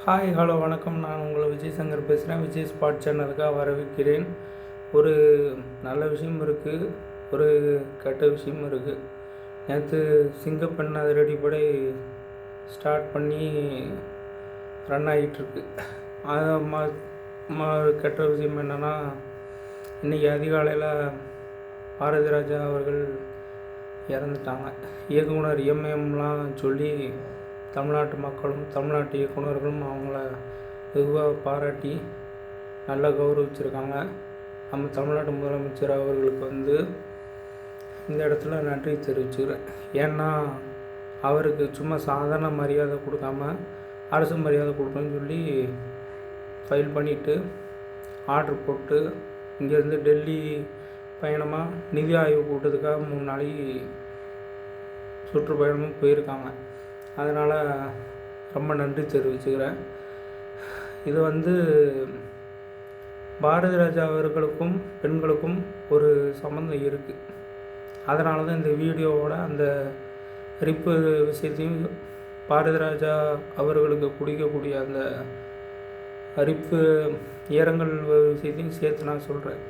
Hi hello வணக்கம். நான் உங்கள் விஜய் சங்கர் பேசுகிறேன். விஜய் ஸ்பாட் சேனலுக்காக வரவேற்கிறேன். ஒரு நல்ல விஷயம் இருக்குது, ஒரு கெட்ட விஷயமும் இருக்குது. நேற்று சிங்கப்பெண் அதிரடிப்படை ஸ்டார்ட் பண்ணி ரன் ஆகிட்டுருக்கு. கெட்ட விஷயம் என்னென்னா, இன்றைக்கி அதிகாலையில் பாரதி ராஜா அவர்கள் இறந்துட்டாங்க. இயக்குனர் எம்எம்லாம் சொல்லி தமிழ்நாட்டு மக்களும் தமிழ்நாட்டு இயக்குநர்களும் அவங்கள வெகுவாக பாராட்டி நல்லா கௌரவிச்சிருக்காங்க. நம்ம தமிழ்நாட்டு முதலமைச்சர் அவர்களுக்கு இந்த இடத்துல நன்றி தெரிவிச்சுக்கிறேன். ஏன்னா அவருக்கு சும்மா சாதாரண மரியாதை கொடுக்காம அரசு மரியாதை கொடுக்கணும்னு சொல்லி ஃபைல் பண்ணிவிட்டு ஆர்டர் போட்டு இங்கேருந்து டெல்லி பயணமாக நிதி ஆய்வு கூட்டத்துக்காக 3 நாளைக்கு சுற்றுப்பயணமும் போயிருக்காங்க. அதனால் ரொம்ப நன்றி தெரிவிச்சுக்கிறேன். இது பாரதி ராஜா அவர்களுக்கும் பெண்களுக்கும் ஒரு சம்மந்தம் இருக்குது. அதனால தான் இந்த வீடியோவோட அந்த ரிப்பு விஷயத்தையும் பாரதி ராஜா அவர்களுக்கு குடிக்கக்கூடிய அந்த ரிப்பு இரங்கல் விஷயத்தையும் சேர்த்து நான் சொல்கிறேன்.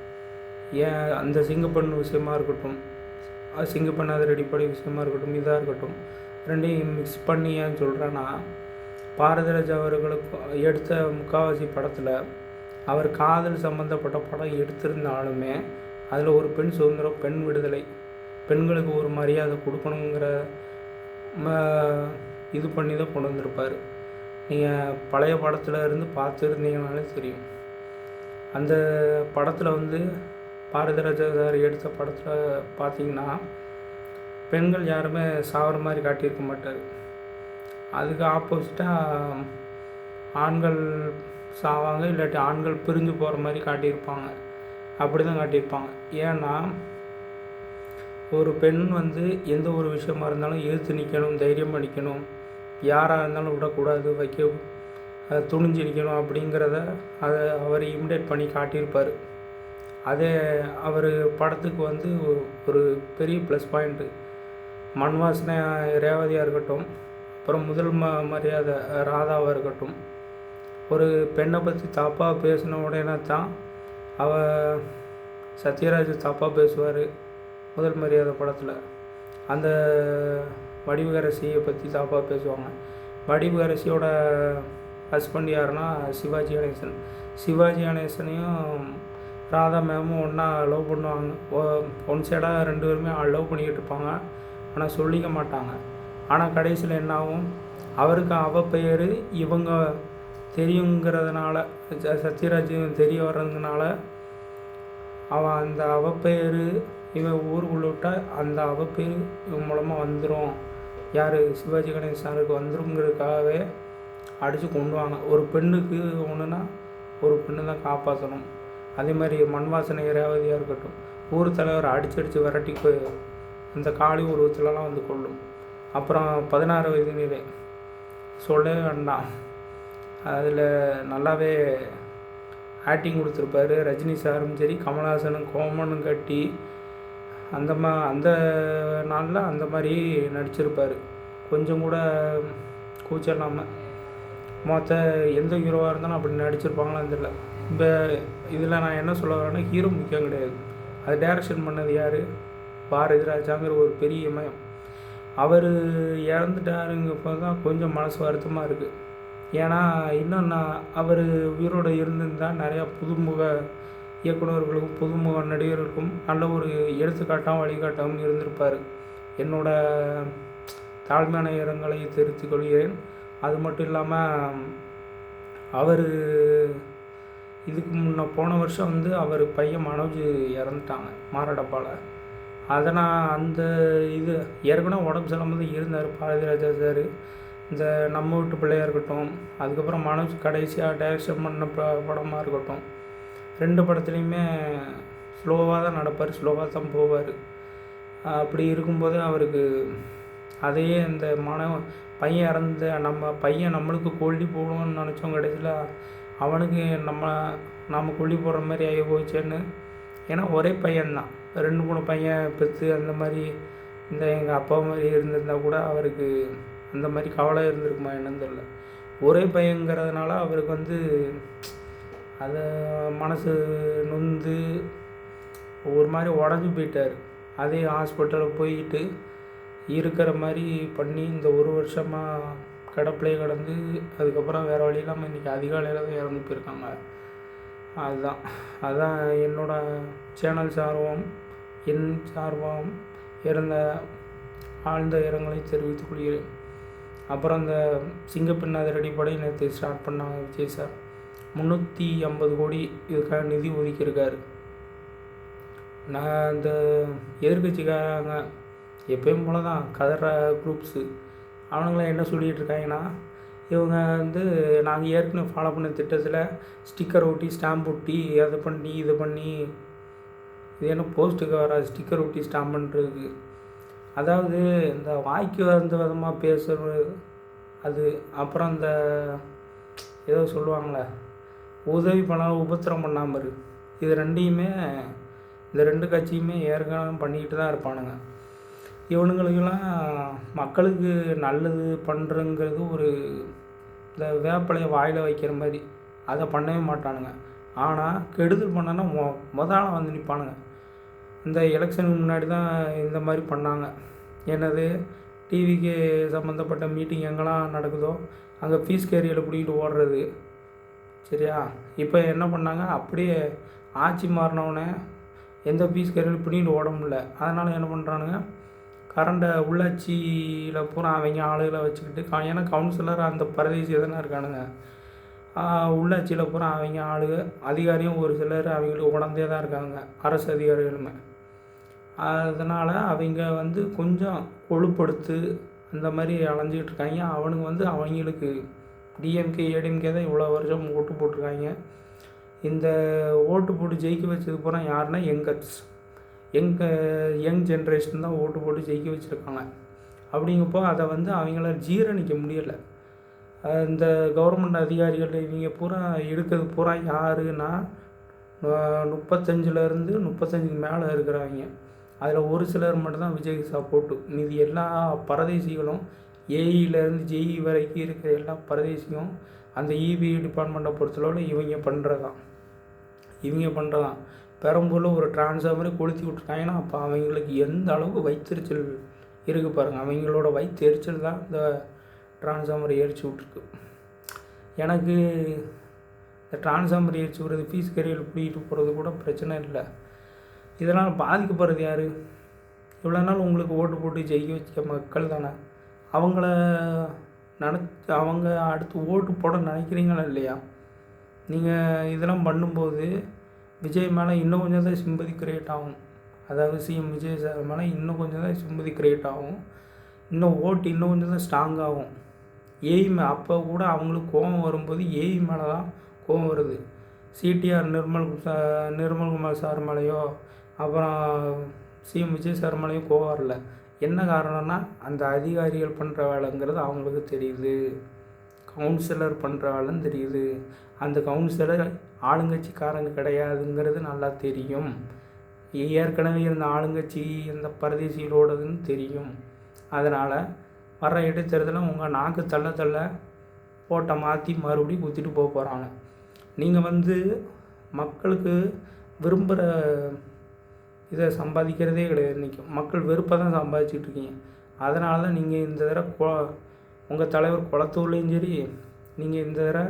ஏன் அந்த சிங்கப்பெண் விஷயமா இருக்கட்டும், சிங்கப்பெண் அதிரடிப்படை விஷயமா இருக்கட்டும், இதாக இருக்கட்டும், ரெண்டையும் மிக்ஸ் பண்ணி ஏன் சொல்கிறேன்னா, பாரதி ராஜா அவர்களுக்கு எடுத்த முக்கால்வாசி படத்தில் அவர் காதல் சம்மந்தப்பட்ட படம் எடுத்திருந்தாலுமே அதில் ஒரு பெண் சுதந்திரம், பெண் விடுதலை, பெண்களுக்கு ஒரு மரியாதை கொடுக்கணுங்கிற இது பண்ணி தான் கொண்டு வந்திருப்பார். நீங்கள் பழைய படத்தில் இருந்து பார்த்துருந்தீங்கனாலே தெரியும். அந்த படத்தில் பாரதி ராஜா சார் எடுத்த படத்தில் பார்த்தீங்கன்னா பெண்கள் யாருமே சாகிற மாதிரி காட்டியிருக்க மாட்டார். அதுக்கு ஆப்போசிட்டாக ஆண்கள் சாவாங்க, இல்லாட்டி ஆண்கள் பிரிஞ்சு போகிற மாதிரி காட்டியிருப்பாங்க. அப்படி தான் காட்டியிருப்பாங்க. ஏன்னா ஒரு பெண் எந்த ஒரு விஷயமா இருந்தாலும் எதிர்த்து நிற்கணும், தைரியமாக நிற்கணும், யாராக இருந்தாலும் விடக்கூடாது, துணிஞ்சு நிற்கணும் அப்படிங்கிறத அவர் இமிடேட் பண்ணி காட்டியிருப்பார். அதே அவர் படத்துக்கு ஒரு பெரிய ப்ளஸ் பாயிண்ட்டு. மண் வாசனை ரேவதியாக இருக்கட்டும், அப்புறம் முதல் மரியாதை ராதாவாக இருக்கட்டும், ஒரு பெண்ணை பற்றி தப்பாக பேசின உடனே தான் சத்யராஜ் தப்பாக பேசுவார். முதல் மரியாதை படத்தில் அந்த வடிவகரசியை பற்றி தப்பாக பேசுவாங்க. வடிவகரசியோட ஹஸ்பண்ட் யாருன்னா சிவாஜி கணேசன். சிவாஜி கணேசனையும் ராதா மேமும் ஒன்றா லவ் பண்ணுவாங்க. ஒன் சைடாக 2 பேருமே லவ் பண்ணிக்கிட்டு இருப்பாங்க. ஆனால் சொல்லிக்க மாட்டாங்க. ஆனால் கடைசியில் என்ன ஆகும், அவருக்கு அவப்பெயர் இவங்க தெரியுங்கிறதுனால, சத்யராஜ் தெரிய வர்றதுனால அவன் அந்த அவப்பெயர் இவன் ஊருக்குள்ள விட்டால் அந்த அவப்பெயர் இவன் மூலமாக வந்துடும், யார் சிவாஜி கணேசனுக்கு வந்துருங்கிறதுக்காகவே அடித்து கொண்டுவாங்க. ஒரு பெண்ணுக்கு ஒன்றுனா ஒரு பெண்ணு தான் காப்பாற்றணும். அதே மாதிரி மண் வாசனை ரேவதியாக இருக்கட்டும், ஊர் தலைவர் அடித்து விரட்டி அந்த காளி உருவத்திலலாம் கொள்ளும். அப்புறம் 16 வயது நிலை சொல்லவே வேண்டாம். அதில் நல்லாவே ஆக்டிங் கொடுத்துருப்பாரு. ரஜினி சாரும் சரி, கமல்ஹாசனும் கோமனும் கட்டி அந்த நாளில் அந்த மாதிரி நடிச்சிருப்பார். கொஞ்சம் கூட கூச்சம் இல்லாமல். எந்த ஹீரோவாக இருந்தாலும் அப்படி நடிச்சிருப்பாங்களான்னு தெரியல. இப்போ இதில் நான் என்ன சொல்ல வரேன்னா, ஹீரோ முக்கியம் கிடையாது. அது டைரக்ஷன் பண்ணது யார்? பாரதி ராஜாங்கிற ஒரு பெரிய மயம். அவர் இறந்துட்டாருங்கப்போ தான் கொஞ்சம் மனசு வருத்தமாக இருக்குது. ஏன்னா இன்னும் அவர் உயிரோடு இருந்திருந்தால் நிறையா புதுமுக இயக்குநர்களுக்கும் புதுமுக நடிகர்களுக்கும் நல்ல ஒரு எடுத்துக்காட்டாகவும் வழிகாட்டாகவும் இருந்திருப்பார். என்னோட தாழ்மையான இரங்கலை தெரிவித்துக் கொள்கிறேன். அது மட்டும் இல்லாமல் அவர் இதுக்கு போன வருஷம் அவர் பையன் மனோஜ் இறந்துட்டாங்க மாரடைப்பால். அந்த இது ஏற்கனவே உடம்பு சரியில்லாமல் தான் இருந்தார் பாரதி ராஜா சார். இந்த நம்ம வீட்டு பிள்ளையாக இருக்கட்டும், அதுக்கப்புறம் மனோஜ் கடைசியாக டைரக்ஷன் பண்ண படமாக இருக்கட்டும், 2 படத்துலையுமே ஸ்லோவாக தான் நடப்பார், ஸ்லோவாக தான் போவார். அப்படி இருக்கும்போது அவருக்கு அதையே இந்த பையன் இறந்த பையன் நம்மளுக்கு கொல்லி போடணும்னு நினச்சோம். கடைசியில் அவனுக்கு நம்ம கொல்லி போடுற மாதிரி ஆகி போச்சேன்னு. ஏன்னா ஒரே பையன்தான், 2-3 பையன் பெற்று அந்த மாதிரி எங்கள் அப்பா மாதிரி இருந்திருந்தால் கூட அவருக்கு அந்த மாதிரி கவலை இருந்திருக்குமா என்னன்னு தெரியல. ஒரே பையங்கிறதுனால அவருக்கு வந்து அதை மனசு நொந்து ஒரு மாதிரி உடஞ்சி போயிட்டார். அதே ஹாஸ்பிட்டலில் போயிட்டு இருக்கிற மாதிரி பண்ணி இந்த ஒரு வருஷமாக கிடப்பிலே கிடந்து அதுக்கப்புறம் வேறு வழி இல்லாமல் இன்றைக்கி அதிகாலையில் தான் இறந்து போயிருக்காங்க. அதுதான் என்னோடய சேனல் சார்பாகவும் என் சார்பாகவும் இருந்த ஆழ்ந்த இரங்கலை தெரிவித்துக் கொள்கிறேன். அப்புறம் இந்த சிங்கப்பெண் அதிரடி படை நேற்று ஸ்டார்ட் பண்ணாங்க விஜய் சார். 350 கோடி இதுக்காக நிதி ஒதுக்கியிருக்காரு. நான் இந்த எதிர்கட்சிக்காரங்க எப்பயும் போல தான் கதற குரூப்ஸு அவனுங்களாம் என்ன சொல்லிகிட்டு இருக்காங்கன்னா, இவங்க வந்து நாங்கள் ஏற்கனவே ஃபாலோ பண்ண திட்டத்தில் ஸ்டிக்கர் ஒட்டி ஸ்டாம்ப் ஒட்டி அதை பண்ணி இதை பண்ணி இது என்ன போஸ்ட்டுக்கு வர ஸ்டிக்கர் ஒட்டி ஸ்டாம்ப் பண்ணுறதுக்கு. அதாவது இந்த வாய்க்கு வந்த விதமாக பேசுகிறது அது. அப்புறம் இந்த ஏதோ சொல்லுவாங்களே, உதவி பண்ணாலும் உபத்திரம் பண்ணாமல் இரு. இது ரெண்டையுமே இந்த ரெண்டு கட்சியுமே ஏற்கனவே பண்ணிக்கிட்டு தான் இருப்பானுங்க. இவனுங்களுக்கெல்லாம் மக்களுக்கு நல்லது பண்ணுறங்கிறது ஒரு இந்த வேப்பலையை வாயில் வைக்கிற மாதிரி அதை பண்ணவே மாட்டானுங்க. ஆனால் கெடுதல் பண்ணனா முதல்ல வந்து நிற்பானுங்க. இந்த எலெக்ஷனுக்கு முன்னாடி தான் இந்த மாதிரி பண்ணாங்க. என்னது, டிவிக்கு சம்மந்தப்பட்ட மீட்டிங் எங்கெல்லாம் நடக்குதோ அங்கே ஃபீஸ் கேரியரில் பிடிக்கிட்டு ஓடுறது. சரியா, இப்போ என்ன பண்ணாங்க, அப்படியே ஆட்சி மாறினவுடனே எந்த ஃபீஸ் கேரியரில் பிடிக்கிட்டு ஓட முடியல. அதனால் என்ன பண்ணுறானுங்க, கரண்டை உள்ளாட்சியில் பூரா அவங்க ஆளுகளை வச்சுக்கிட்டு, ஏன்னா கவுன்சிலர் அந்த பரதேசி தானே இருக்கானுங்க. உள்ளாட்சியில் பூரா அவங்க ஆளுக அதிகாரியும் ஒரு சிலர் அவங்களுக்கு உடந்தே தான் இருக்காங்க, அரசு அதிகாரிகளுமே. அதனால் அவங்க வந்து கொஞ்சம் கொழுப்படுத்து அந்த மாதிரி அலைஞ்சிக்கிட்டு இருக்காங்க. அவனுங்க வந்து அவங்களுக்கு டிஎம்கே ஏடிஎம்கே தான் இவ்வளோ வருஷம் ஓட்டு போட்டிருக்காங்க. இந்த ஓட்டு போட்டு ஜெயிக்க வச்சது பூரா யாருன்னா யங் ஜென்ரேஷன் தான் ஓட்டு போட்டு ஜெயிக்க வச்சுருக்காங்க. அப்படிங்கப்போ அதை வந்து அவங்கள ஜீரணிக்க முடியலை. இந்த கவர்மெண்ட் அதிகாரிகள் இவங்க பூரா இருக்கிறது பூரா யாருன்னா 35 மேலே இருக்கிறாங்க. அதில் ஒரு சிலர் மட்டும்தான் விஜய் சப்போர்ட்டு. மீதி எல்லா பரதேசிகளும் ஏஇலேருந்து ஜெஇ வரைக்கும் இருக்கிற எல்லா பரதேசியும் அந்த இபி டிபார்ட்மெண்ட்டை பொறுத்தளவில் இவங்க பண்ணுறதான். பெரம்பூரில் ஒரு டிரான்ஸ்ஃபார்மரை கொளுத்தி விட்ருக்காங்கன்னா அப்போ அவங்களுக்கு எந்த அளவுக்கு வயிற்றெரிச்சல் இருக்குது பாருங்கள். அவங்களோட வயிற்றெரிச்சல் தான் இந்த டிரான்ஸ்ஃபார்மரை எரிச்சு விட்ருக்கு. எனக்கு இந்த டிரான்ஸ்ஃபார்மர் எரிச்சு விடுறது, ஃபீஸ் கேரியர் பிடிக்கிட்டு போகிறது கூட பிரச்சனை இல்லை. இதனால் பாதிக்கப்படுறது யார்? இவ்வளோ நாள் உங்களுக்கு ஓட்டு போட்டு ஜெயிக்க வச்ச மக்கள் தானே. அவங்க அடுத்து ஓட்டு போட நினைக்கிறீங்களா இல்லையா? நீங்கள் இதெல்லாம் பண்ணும்போது விஜய் மேலே இன்னும் கொஞ்சம் தான் சிம்பதி கிரியேட் ஆகும். அதாவது சிஎம் விஜய் சார் மேலே இன்னும் கொஞ்சம் தான் சிம்பதி கிரியேட் ஆகும். இன்னும் ஓட்டு இன்னும் கொஞ்சம் தான் ஸ்ட்ராங் ஆகும். அப்போ கூட அவங்களுக்கு கோபம் வரும்போது மேலே தான் கோபம் வருது. சிடிஆர் நிர்மல்குமார் சார் மேலேயோ அப்புறம் சிஎம் விஜய் சார் மேலேயும் கோபம் வரல. என்ன காரணம்னா அந்த அதிகாரிகள் பண்ணுற வேலைங்கிறது அவங்களுக்கு தெரியுது, கவுன்சிலர் பண்ணுற வேலைன்னு தெரியுது. அந்த கவுன்சிலர் ஆளுங்கட்சிக்காரங்க கிடையாதுங்கிறது நல்லா தெரியும். ஏற்கனவே இருந்த ஆளுங்கட்சி இந்த பரதேசிகளோடதுன்னு தெரியும். அதனால் வர இடைத்தேர்தலில் உங்கள் நாக்கு தள்ள ஓட்டை மாற்றி மறுபடியும் குத்திட்டு போகிறாங்க. நீங்கள் வந்து மக்களுக்கு விரும்புகிற இதை சம்பாதிக்கிறதே கிடையாது. இன்றைக்கி மக்கள் வெறுப்பை தான் சம்பாதிச்சிட்டு இருக்கீங்க. அதனால தான் நீங்கள் இந்த தடவை உங்கள் தலைவர் குளத்தூர்லேயும் சரி, நீங்கள் இந்த தடவை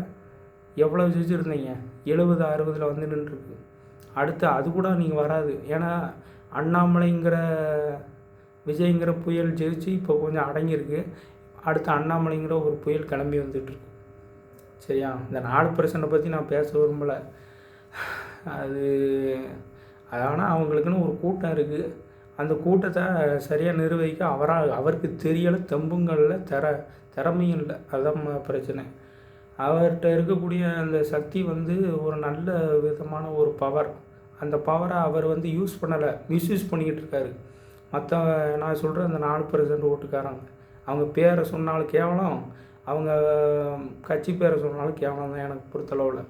எவ்வளோ ஜெயிச்சிருந்தீங்க, 70-60 வந்து நின்றுருக்கு. அடுத்து அது கூட நீங்கள் வராது. ஏன்னா அண்ணாமலைங்கிற விஜய்ங்கிற புயல் ஜெயிச்சு இப்போ கொஞ்சம் அடங்கியிருக்கு. அடுத்து அண்ணாமலைங்கிற ஒரு புயல் கிளம்பி வந்துட்டுருக்கு. சரியா, இந்த 4% பற்றி நான் பேச விரும்பலை. ஆனால் அவங்களுக்குன்னு ஒரு கூட்டம் இருக்குது. அந்த கூட்டத்தை சரியாக நிர்வகிக்க அவருக்கு தெரியலை, தெம்புங்களில் திறமையும் இல்லை. அதுதான் பிரச்சனை. அவர்கிட்ட இருக்கக்கூடிய அந்த சக்தி வந்து ஒரு நல்ல விதமான ஒரு பவர். அந்த பவரை அவர் வந்து யூஸ் பண்ணலை, மிஸ்யூஸ் பண்ணிக்கிட்டு இருக்காரு. நான் சொல்கிற அந்த 4% ஓட்டுக்காரங்க, அவங்க பேரை சொன்னாலும் கேவலம், அவங்க கட்சி பேரை சொன்னாலும் கேவலம் தான் எனக்கு பொறுத்தளவில்.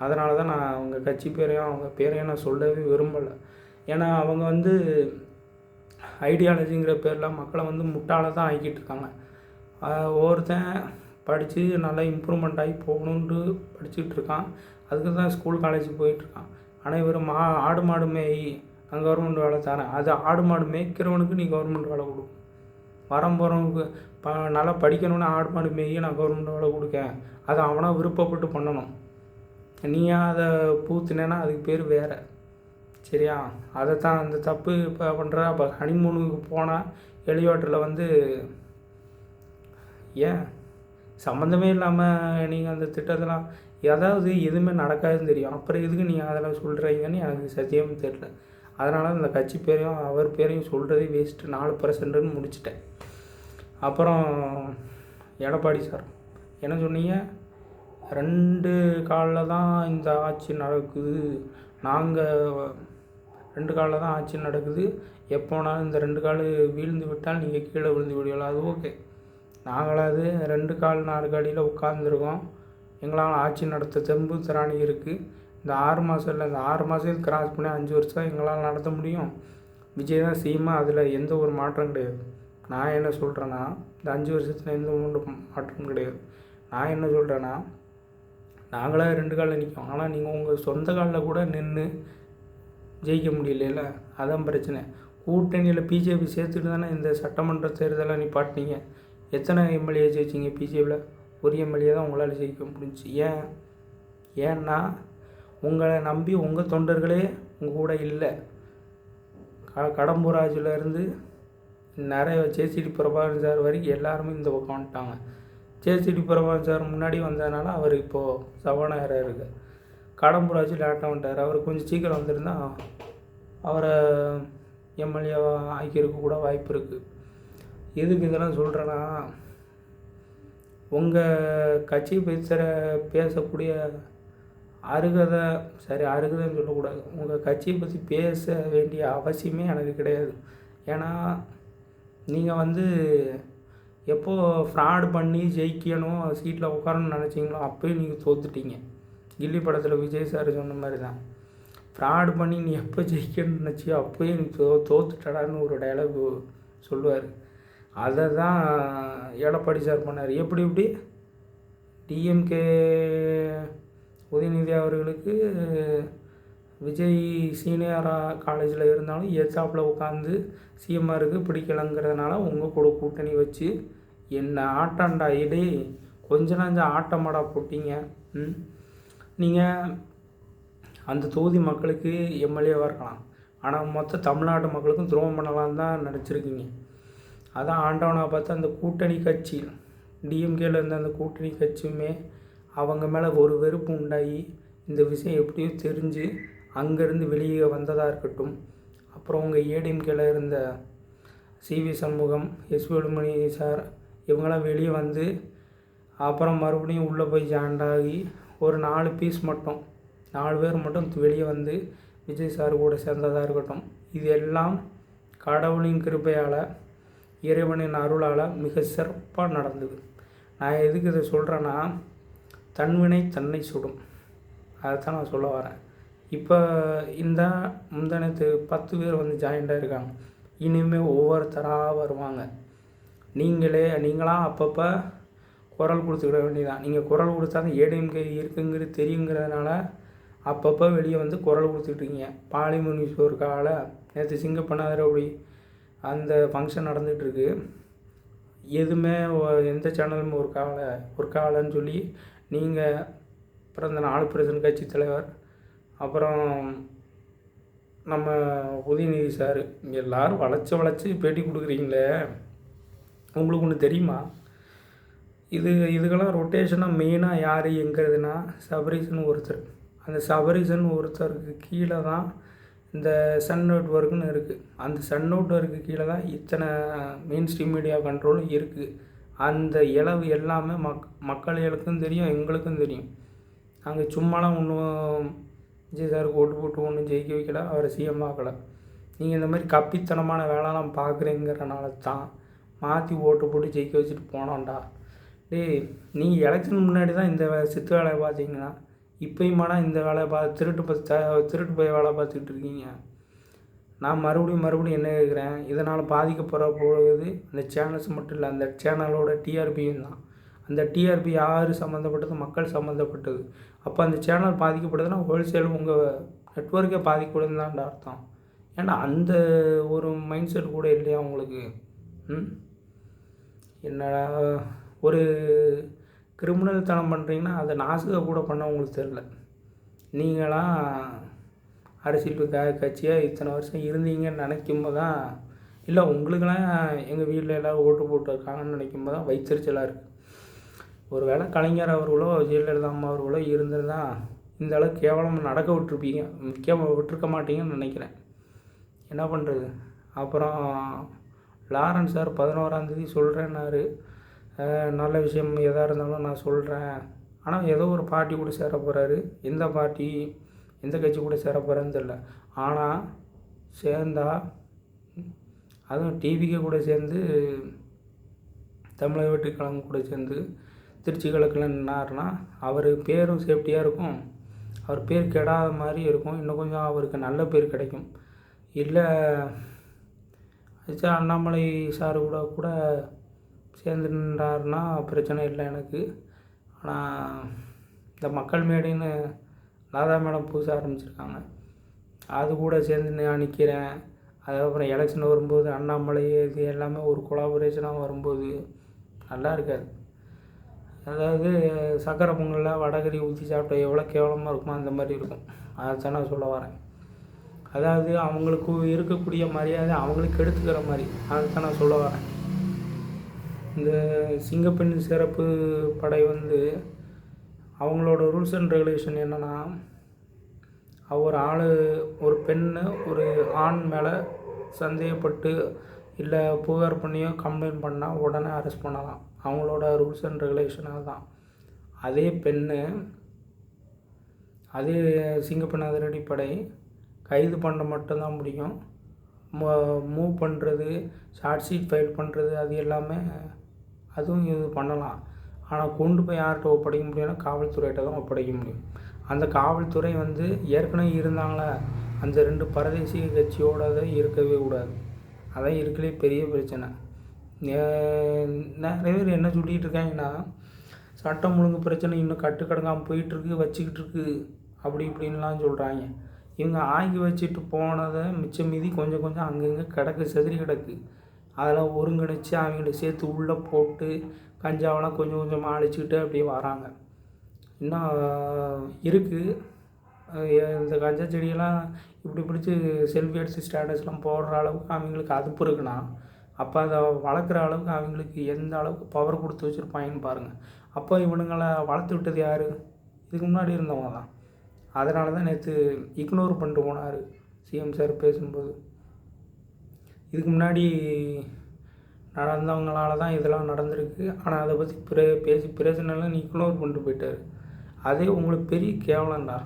அதனால தான் நான் அவங்க கட்சி பேரையும் அவங்க பேரையும் நான் சொல்லவே விரும்பலை. ஏன்னா அவங்க வந்து ஐடியாலஜிங்கிற பேரில் மக்களை வந்து முட்டாள தான் ஆக்கிட்டு இருக்காங்க. ஒவ்வொருத்தன் படித்து நல்லா இம்ப்ரூவ்மெண்ட் ஆகி போகணுன்ட்டு படிச்சுக்கிட்டு இருக்கான். அதுக்கு தான் ஸ்கூல் காலேஜ் போயிட்டுருக்கான். ஆனால் இவர் ஆடு மாடு மேய் நான் கவர்மெண்ட் வேலை தரேன், அது ஆடு மாடு மேய்க்கிறவனுக்கு நீ கவர்மெண்ட் வேலை கொடு. போகிறவனுக்கு நல்லா படிக்கணும்னு ஆடு மாடு மேய் நான் கவர்மெண்ட் வேலை கொடுக்கேன். அதை அவனாக விருப்பப்பட்டு பண்ணணும். நீயா அதை பூத்துனேன்னா அதுக்கு பேர் வேறு. சரியா? அதை தான் அந்த தப்பு இப்போ பண்ணுற. அப்போ ஹனிமூனுக்கு போனால் ஹெலிகாப்டரில் வந்து ஏன் சம்மந்தமே இல்லாமல் நீங்கள் அந்த திட்டத்தெல்லாம் ஏதாவது எதுவுமே நடக்காதுன்னு தெரியும், அப்புறம் எதுக்கு நீங்கள் அதெல்லாம் சொல்கிறீங்கன்னு எனக்கு சத்தியமாக தெரியல. அதனால் அந்த கட்சி பேரையும் அவர் பேரையும் சொல்கிறதே வேஸ்ட்டு. 4% முடிச்சிட்டேன். அப்புறம் எடப்பாடி சார் என்ன சொன்னீங்க? 2 காலில் தான் இந்த ஆட்சி நடக்குது, நாங்கள் 2 காலில் தான் ஆட்சி நடக்குது, எப்போனாலும் இந்த 2 கால் வீழ்ந்து விட்டால் நீங்கள் கீழே விழுந்து விடுவீங்களா? அது ஓகே. நாங்களாவது 2 கால் 4 காலியில் உட்காந்துருக்கோம், எங்களால் ஆட்சி நடத்த தெம்பு திராணி இருக்குது. இந்த 6 மாதம் இல்லை, இந்த 6 மாதம் கிராஸ் பண்ணி 5 வருஷம் எங்களால் நடத்த முடியும். விஜய் தான் செய்யுமா, அதில் எந்த ஒரு மாற்றம் கிடையாது. நான் என்ன சொல்கிறேன்னா, இந்த 5 வருஷத்தில் எந்த ஒரு மாற்றம் கிடையாது. நான் என்ன சொல்கிறேன்னா, நாங்களே 2 காலில் நிற்கும், ஆனால் நீங்கள் உங்கள் சொந்த காலில் கூட நின்று ஜெயிக்க முடியல. அதான் பிரச்சனை. கூட்டணியில் பிஜேபி சேர்த்துட்டு தானே இந்த சட்டமன்ற தேர்தலை நிப்பாட்டினீங்க. எத்தனை எம்எல்ஏ ஜெயிச்சிங்க பிஜேபியில்? ஒரு எம்எல்ஏ தான் உங்களால் ஜெயிக்க முடிஞ்சிச்சு. ஏன்னா உங்களை நம்பி உங்கள் தொண்டர்களே உங்கள் கூட இல்லை. கடம்பூராஜிலேருந்து நிறைய ஜேசிடி பிரபாகரன் சார் வரைக்கும் எல்லாருமே இந்த பக்கம் வந்துட்டாங்க. ஜேசிடி பிரபாகரன் சார் முன்னாடி வந்ததுனால அவர் இப்போது சபாநாயகராக இருக்குது. கடம்பூராஜி லேட்டாக வந்துட்டார். அவர் கொஞ்சம் சீக்கிரம் வந்திருந்தால் அவரை எம்எல்ஏவாக ஆக்கியிருக்க கூட வாய்ப்பு இருக்குது. எதுக்கு இதெல்லாம் சொல்கிறேன்னா, உங்கள் கட்சி பேசக்கூடிய அருகதைன்னு சொல்லக்கூடாது, உங்கள் கட்சியை பற்றி பேச வேண்டிய அவசியமே எனக்கு கிடையாது. ஏன்னா நீங்கள் வந்து எப்போ ஃப்ராடு பண்ணி ஜெயிக்கணும், சீட்டில் உட்காரணும்னு நினச்சிங்களோ அப்போயும் நீங்கள் தோத்துட்டீங்க. கில்லி படத்தில் விஜய் சார் சொன்ன மாதிரி தான், ஃப்ராடு பண்ணி நீ எப்போ ஜெயிக்கணும்னு நினச்சியோ அப்போயே நீ தோத்துட்டடான்னு ஒரு டைலாக் சொல்லுவார். அதை தான் எடப்பாடி சார் பண்ணார். எப்படி டிஎம்கே உதயநிதி அவர்களுக்கு விஜய் சீனியராக காலேஜில் இருந்தாலும் ஏத்தாப்பில் உட்காந்து சிஎம்ஆருக்கு பிடிக்கலங்கிறதுனால உங்கள் கூட கூட்டணி வச்சு என்ன ஆட்டாண்டா இடே கொஞ்ச நாள் ஆட்டமாடா போட்டிங்க. நீங்கள் அந்த தொகுதி மக்களுக்கு எம்எல்ஏவாக இருக்கலாம், ஆனால் மொத்த தமிழ்நாட்டு மக்களுக்கும் துரோகம் பண்ணலான்னு தான் நினச்சிருக்கீங்க. அதான் ஆண்டவனாக பார்த்து அந்த கூட்டணி கட்சி டிஎம்கேல இருந்த அந்த கூட்டணி கட்சியுமே அவங்க மேலே ஒரு வெறுப்பு உண்டாகி இந்த விஷயம் எப்படியோ தெரிஞ்சு அங்கேருந்து வெளியே வந்ததாக இருக்கட்டும். அப்புறம் உங்கள் ஏடிஎம்கேல இருந்த C V Shanmugam, S Velumani sir இவங்களாம் வெளியே வந்து அப்புறம் மறுபடியும் உள்ளே போய் ஜாயின்டாகி ஒரு 4 பேர் மட்டும் வெளியே வந்து விஜய் சார் கூட சேர்ந்ததாக இருக்கட்டும். இது எல்லாம் கடவுளின் கிருபையால், இறைவனின் அருளால் மிக சிறப்பாக நடந்தது. நான் எதுக்கு இதை சொல்கிறேன்னா, தன்வினை தன்னை சுடும், அதைத்தான் நான் சொல்ல வரேன். இப்போ இந்த முந்தானத்து 10 பேர் வந்து ஜாயிண்டாக இருக்காங்க. இனிமேல் ஒவ்வொருத்தராக வருவாங்க. நீங்களாம் அப்பப்போ குரல் கொடுத்துக்கிட வேண்டியதான். நீங்கள் குரல் கொடுத்தா தான் ஏடிஎம்கே இருக்குங்கிறது தெரியுங்கிறதுனால அப்பப்போ வெளியே வந்து குரல் கொடுத்துட்ருக்கீங்க. பாலிமர் நியூஸ் ஒரு காலை நேற்று சிங்கப்பண்ணாதிர அப்படி அந்த ஃபங்க்ஷன் நடந்துகிட்ருக்கு. எதுவுமே எந்த சேனலுமே ஒரு காலைன்னு சொல்லி நீங்கள் அப்புறம் இந்த 4% கட்சி தலைவர், அப்புறம் நம்ம உதயநிதி சார் எல்லோரும் வளைச்சி பேட்டி கொடுக்குறீங்களே, உங்களுக்கு ஒன்று தெரியுமா? இதுக்கெல்லாம் ரொட்டேஷனாக மெயினாக யார் எங்கிறதுனா சபரீசன் ஒருத்தர். அந்த சபரீசன் ஒருத்தருக்கு கீழே தான் இந்த சன் நெட்வொர்க்குன்னு இருக்குது. அந்த சன் நெட்வொர்க்கு கீழே தான் இத்தனை மெயின் ஸ்ட்ரீம் மீடியா கண்ட்ரோலும் இருக்குது. அந்த இளவு எல்லாமே மக்களுக்கும் தெரியும், எங்களுக்கும் தெரியும். நாங்கள் சும்மாலாம் ஒன்றும் விஜய் சாருக்கு ஓட்டு போட்டு ஒன்றும் ஜெயிக்க வைக்கல, அவரை சிஎம் ஆக்கலை. நீங்கள் இந்த மாதிரி கப்பித்தனமான வேலைலாம் பார்க்குறீங்கிறனால தான் மாற்றி ஓட்டு போட்டு ஜெயிக்க வச்சுட்டு போனோம்டா. நீங்கள் எலெக்ஷன் முன்னாடி தான் இந்த சித்து வேலையை பார்த்தீங்கன்னா இப்போயுமாடா இந்த வேலையை திருட்டு போய் வேலை பார்த்துக்கிட்டு இருக்கீங்க. நான் மறுபடியும் என்ன கேட்குறேன், இதனால் பாதிக்கப்படுற போகுது அந்த சேனல்ஸ் மட்டும் இல்லை, அந்த சேனலோட டிஆர்பியும் தான். அந்த டிஆர்பி யார் சம்மந்தப்பட்டது? மக்கள் சம்மந்தப்பட்டது. அப்போ அந்த சேனல் பாதிக்கப்படுதுன்னா ஹோல்சேல் உங்கள் நெட்வொர்க்கே பாதிக்கப்படுதுன்னு தான் அர்த்தம். ஏன்னா அந்த ஒரு மைண்ட் செட் கூட இல்லையா உங்களுக்கு? என்னடா ஒரு கிரிமினல் தனம் பண்ணுறீங்கன்னா அதை நாசுக கூட பண்ண உங்களுக்கு தெரில. நீங்களாம் அரசியல் கட்சியாக இத்தனை வருஷம் இருந்தீங்கன்னு நினைக்கும்போது தான், இல்லை உங்களுக்கெல்லாம் எங்கள் வீட்டில் எல்லோரும் ஓட்டு போட்டுருக்காங்கன்னு நினைக்கும்போது தான் வயிற்றுச்சலாக இருக்குது. ஒரு வேளை கலைஞர் அவர்களோ ஜெயலலிதா அம்மா அவர்களோ இருந்திருந்தால் இந்த அளவுக்கு கேவலம் நடக்க விட்டுருப்பீங்க, விட்டுருக்க மாட்டீங்கன்னு நினைக்கிறேன். என்ன பண்ணுறது? அப்புறம் லாரன்ஸ் சார் 11ஆந்தேதி சொல்கிறேன்னாரு. நல்ல விஷயம் எதாக இருந்தாலும் நான் சொல்கிறேன். ஆனால் ஏதோ ஒரு பார்ட்டி கூட சேர போகிறாரு. எந்த பார்ட்டி, எந்த கட்சி கூட சேர போகிறான்னு தெரில. ஆனால் சேர்ந்தா அதுவும் டிவிக்கு கூட சேர்ந்து தமிழக வெற்றி கழகம் கூட சேர்ந்து திருச்சி கிழக்கில் நின்னாருன்னா அவர் பேரும் சேஃப்டியாக இருக்கும், அவர் பேர் கெடாத மாதிரி இருக்கும், இன்னும் கொஞ்சம் அவருக்கு நல்ல பேர் கிடைக்கும். இல்லை அண்ணாமலை சார் கூட சேர்ந்து நின்றாருன்னா பிரச்சனை இல்லை எனக்கு. ஆனால் இந்த மக்கள் மேடைன்னு ராதா மேடம் புதுசாக ஆரம்பிச்சிருக்காங்க, அது கூட சேர்ந்து நான் நிற்கிறேன். அதுக்கப்புறம் எலெக்ஷன் வரும்போது அண்ணாமலை இது எல்லாமே ஒரு கொலாபரேஷனாக வரும்போது நல்லா இருக்காது. அதாவது சக்கரை பொங்கலில் வடகறி ஊற்றி சாப்பிட்டா எவ்வளோ கேவலமாக இருக்குமோ அந்த மாதிரி இருக்கும். அதுதான் நான் சொல்ல வரேன். அதாவது அவங்களுக்கு இருக்கக்கூடிய மரியாதை அவங்களுக்கு எடுத்துக்கிற மாதிரி, அதுதான் நான் சொல்ல வரேன். இந்த சிங்கப்பெண் சிறப்பு படை அவங்களோட ரூல்ஸ் அண்ட் ரெகுலேஷன் என்னென்னா, ஒரு பெண்ணு ஒரு ஆண் மேலே சந்தேகப்பட்டு இல்லை புகார் பண்ணியோ கம்ப்ளைண்ட் பண்ணால் உடனே அரெஸ்ட் பண்ணலாம். அவங்களோட ரூல்ஸ் அண்ட் ரெகுலேஷனாக தான். அதே பெண்ணு, அதே சிங்கப்பெண் அதிரடிப்படை கைது பண்ண மட்டும்தான் முடியும். மூவ் பண்ணுறது, சார்ஜ் ஷீட் ஃபைல் பண்ணுறது அது எல்லாமே அதுவும் இது பண்ணலாம். ஆனால் கொண்டு போய் யார்கிட்ட ஒப்படைக்க முடியும்னா காவல்துறையிட்ட தான் ஒப்படைக்க முடியும். அந்த காவல்துறை ஏற்கனவே இருந்தாங்களே அந்த 2 பரதேசிய கட்சியோட இருக்கவே கூடாது. அதான் இருக்கலே பெரிய பிரச்சனை. நிறைய பேர் என்ன சொல்லிகிட்டு இருக்காங்கன்னா, சட்டம் ஒழுங்கு பிரச்சனை இன்னும் கட்டுக்கடங்காமல் போயிட்டுருக்கு, வச்சுக்கிட்டு இருக்கு, அப்படி இப்படின்லாம் சொல்கிறாங்க. இவங்க ஆக்கி வச்சுட்டு போனதை மிச்சம் மீதி கொஞ்சம் கொஞ்சம் அங்கங்கே கிடக்கு, செதறி கிடக்கு. அதெல்லாம் ஒருங்கிணைச்சி அவங்கள சேர்த்து உள்ளே போட்டு கஞ்சாவெல்லாம் கொஞ்சம் கொஞ்சமாக அழிச்சிக்கிட்டு அப்படியே வராங்க. இன்னும் இருக்குது. இந்த கஞ்சா செடியெல்லாம் இப்படி பிடிச்சி செல்ஃபி எடுத்து ஸ்டேட்டஸ்லாம் போடுற அளவுக்கு அவங்களுக்கு அதுப்பு இருக்குன்னா, அப்போ அதை வளர்க்குற அளவுக்கு அவங்களுக்கு எந்த அளவுக்கு பவர் கொடுத்து வச்சுருப்பாங்கன்னு பாருங்கள். அப்போ இவனுங்களை வளர்த்து விட்டது யார்? இதுக்கு முன்னாடி இருந்தவங்க தான். அதனால தான் நேற்று இக்னோர் பண்ணிட்டு போனார் சிஎம் சார் பேசும்போது. இதுக்கு முன்னாடி நடந்தவங்களால தான் இதெல்லாம் நடந்திருக்கு, ஆனால் அதை பற்றி பேசி பிரச்சனைலாம் இக்னோர் பண்ணிட்டு போயிட்டார். அதே உங்களுக்கு பெரிய கேவலம்டா.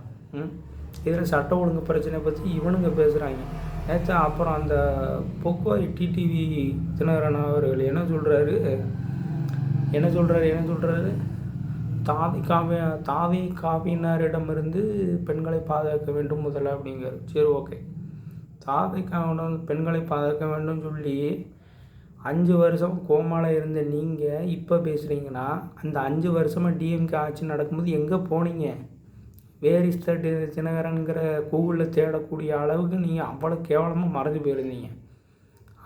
இதில் சட்ட ஒழுங்கு பிரச்சனை பற்றி இவனுங்க பேசுகிறாங்க. நேற்று அப்புறம் அந்த பொக்குவாய் டிடிவி தினகரன் அவர்கள் என்ன சொல்கிறாரு, தாவி காவியினரிடமிருந்து பெண்களை பாதுகாக்க வேண்டும் முதல்ல அப்படிங்கிறார். சரி, ஓகே. தாவிக்காவிடம் பெண்களை பாதுகாக்க வேண்டும் சொல்லி 5 வருஷம் கோமாவில் இருந்த நீங்கள் இப்போ பேசுகிறீங்கன்னா, அந்த 5 வருஷமாக டிஎம்கே ஆட்சி நடக்கும்போது எங்கே போனீங்க? வேர் இஸ் த தினகரனுங்கிற கூகுளில் தேடக்கூடிய அளவுக்கு நீங்கள் அவ்வளோ கேவலமாக மறைஞ்சு போயிருந்தீங்க.